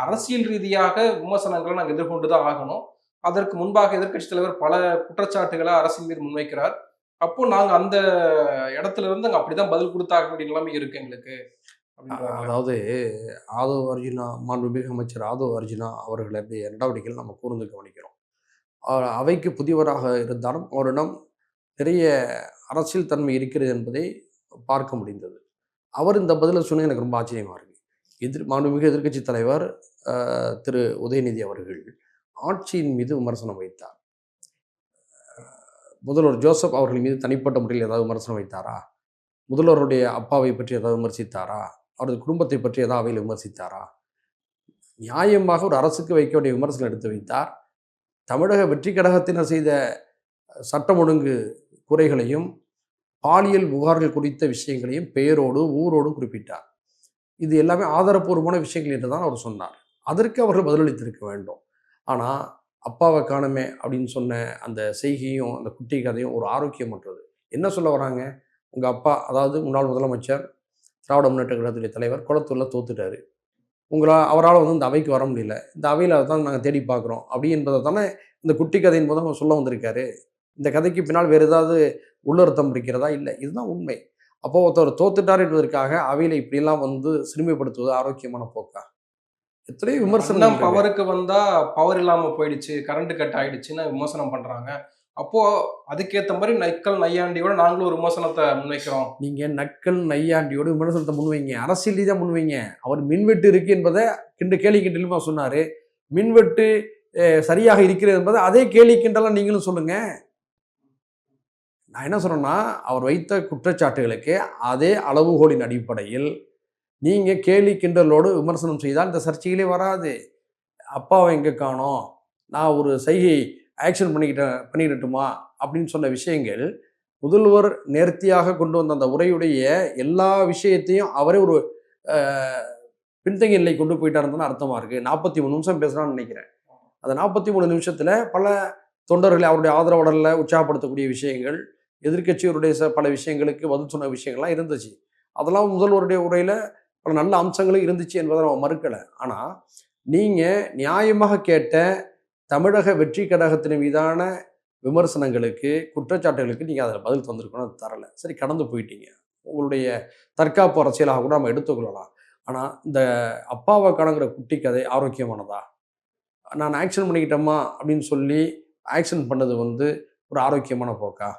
அரசியல் ரீதியாக விமர்சனங்களை நாங்கள் எதிர்கொண்டு தான் ஆகணும். அதற்கு முன்பாக எதிர்க்கட்சித் தலைவர் பல குற்றச்சாட்டுகளை அரசின் மீது முன்வைக்கிறார். அப்போ நாங்க அந்த இடத்துல இருந்து அங்க அப்படிதான் பதில் குடுத்தாக வேண்டிய நிலைமை இருக்கு எங்களுக்கு அப்படின்றாங்க. அதாவது ஆதவ் அர்ஜுனா மாண்புமிகு அமைச்சர் ஆதவ் அர்ஜுனா அவர்களுடைய நடவடிக்கைகள் நம்ம கூர்ந்து கவனிக்கிறோம். அவைக்கு புதியவராக இருந்தாலும் அவரிடம் நிறைய அரசியல் தன்மை இருக்கிறது என்பதை பார்க்க முடிந்தது. அவர் இந்த பதில சொன்னது எனக்கு ரொம்ப ஆச்சரியமா இருக்கு. மாண்புமிகு எதிர்க்கட்சித் தலைவர் திரு உதயநிதி அவர்கள் ஆட்சியின் மீது விமர்சனம் வைத்தார். முதல்வர் ஜோசப் அவர்கள் மீது தனிப்பட்ட முறையில் ஏதாவது விமர்சனம் வைத்தாரா? முதல்வருடைய அப்பாவை பற்றி ஏதாவது விமர்சித்தாரா? அவரது குடும்பத்தை பற்றி ஏதாவது அவையில் விமர்சித்தாரா? நியாயமாக ஒரு அரசுக்கு வைக்க வேண்டிய விமர்சனம் எடுத்து வைத்தார். தமிழக வெற்றி கழகத்தினர் செய்த சட்டம் ஒழுங்கு குறைகளையும் பாலியல் புகார்கள் குறித்த விஷயங்களையும் பெயரோடு ஊரோடு குறிப்பிட்டார். இது எல்லாமே ஆதாரப்பூர்வமான விஷயங்கள் என்று தான் அவர் சொன்னார். அதற்கு அவர்கள் பதிலளித்திருக்க வேண்டும். ஆனால் அப்பாவை காணுமே அப்படின்னு சொன்ன அந்த செய்கையும் அந்த குட்டி கதையும் ஒரு ஆரோக்கியமற்றது. என்ன சொல்ல வராங்க? உங்கள் அப்பா, அதாவது முன்னாள் முதலமைச்சர், திராவிட முன்னேற்ற கழகத்துடைய தலைவர், குளத்தூரில் தோத்துட்டாரு. அவரால் இந்த அவைக்கு வர முடியல. இந்த அவையில் தான் நாங்கள் தேடி பார்க்குறோம் அப்படி என்பதை தானே இந்த குட்டி கதையின் போது அவர் சொல்ல வந்திருக்காரு. இந்த கதைக்கு பின்னால் வேறு ஏதாவது உள்ளர்த்தம் இருக்கிறதா? இல்லை. இதுதான் உண்மை. அப்போ ஒருத்தர் தோத்துட்டார் என்பதற்காக அவையில இப்படியெல்லாம் சிறுமைப்படுத்துவது ஆரோக்கியமான போக்கா? எத்தனையோ அண்ணன் விமர்சனங்கள் இருக்கு. பவருக்கு வந்தா பவர் இல்லாம போயிடுச்சு, கரண்ட் கட் ஆயிடுச்சுன்னு விமர்சனம் பண்றாங்க. அப்போ அதுக்கேத்த மாரி நக்கல் நையாண்டியோட நாங்களும் ஒரு விமர்சனத்த முன்வைக்கிறோம். நீங்க நக்கல் நையாண்டியோட விமர்சனத்தை முன்வைங்க. அரசியல் ரீதியா முன்வைங்க. அவர் மின்வெட்டு இருக்கு என்பதை கேலி கிண்டலுமா சொன்னாரு. மின்வெட்டு சரியாக இருக்கிறது என்பதை அதே கேலி கிண்டலா நீங்களும் சொல்லுங்க. நான் என்ன சொல்றேன்னா, அவர் வைத்த குற்றச்சாட்டுகளுக்கு அதே அளவுகோலின் அடிப்படையில் நீங்க கேலி கிண்டலோடு விமர்சனம் செய்தால் இந்த சர்ச்சைகளே வராது. அப்பாவை எங்க காணோம்? நான் ஒரு செய்கை ஆக்ஷன் பண்ணிக்கிடட்டுமா? அப்படின்னு சொன்ன விஷயங்கள், முதல்வர் நேர்த்தியாக கொண்டு வந்த அந்த உரையுடைய எல்லா விஷயத்தையும் அவரே ஒரு அ பின்தங்கிய நிலைக்கு கொண்டு போயிட்டாருன்னு அர்த்தமா இருக்கு. 43 நிமிஷம் பேசுறான்னு நினைக்கிறேன். அந்த 43 நிமிஷத்துல பல தொண்டர்களை, அவருடைய ஆதரவாளர்களை உற்சாகப்படுத்தக்கூடிய விஷயங்கள், எதிர்க்கட்சியருடைய பல விஷயங்களுக்கு பதில் சொன்ன விஷயங்கள்லாம் இருந்துச்சு. அதெல்லாம் முதல்வருடைய உரையில பல நல்ல அம்சங்களும் இருந்துச்சு என்பதை நம்ம மறுக்கல. ஆனா, நீங்க நியாயமாக கேட்ட தமிழக வெற்றி கழகத்தின் மீதான விமர்சனங்களுக்கு, குற்றச்சாட்டுகளுக்கு நீங்க அதில பதில் தந்திருக்கணும். அது தரல. சரி, கடந்து போயிட்டீங்க. உங்களுடைய தற்காப்பு அரசியலாக கூட நம்ம எடுத்துக்கொள்ளலாம். ஆனா, இந்த அப்பாவ காணோங்கிற குட்டி கதை ஆரோக்கியமானதா? நான் ஆக்ஷன் பண்ணிக்கிட்டோமா அப்படின்னு சொல்லி ஆக்ஷன் பண்ணது ஒரு ஆரோக்கியமான போக்கா?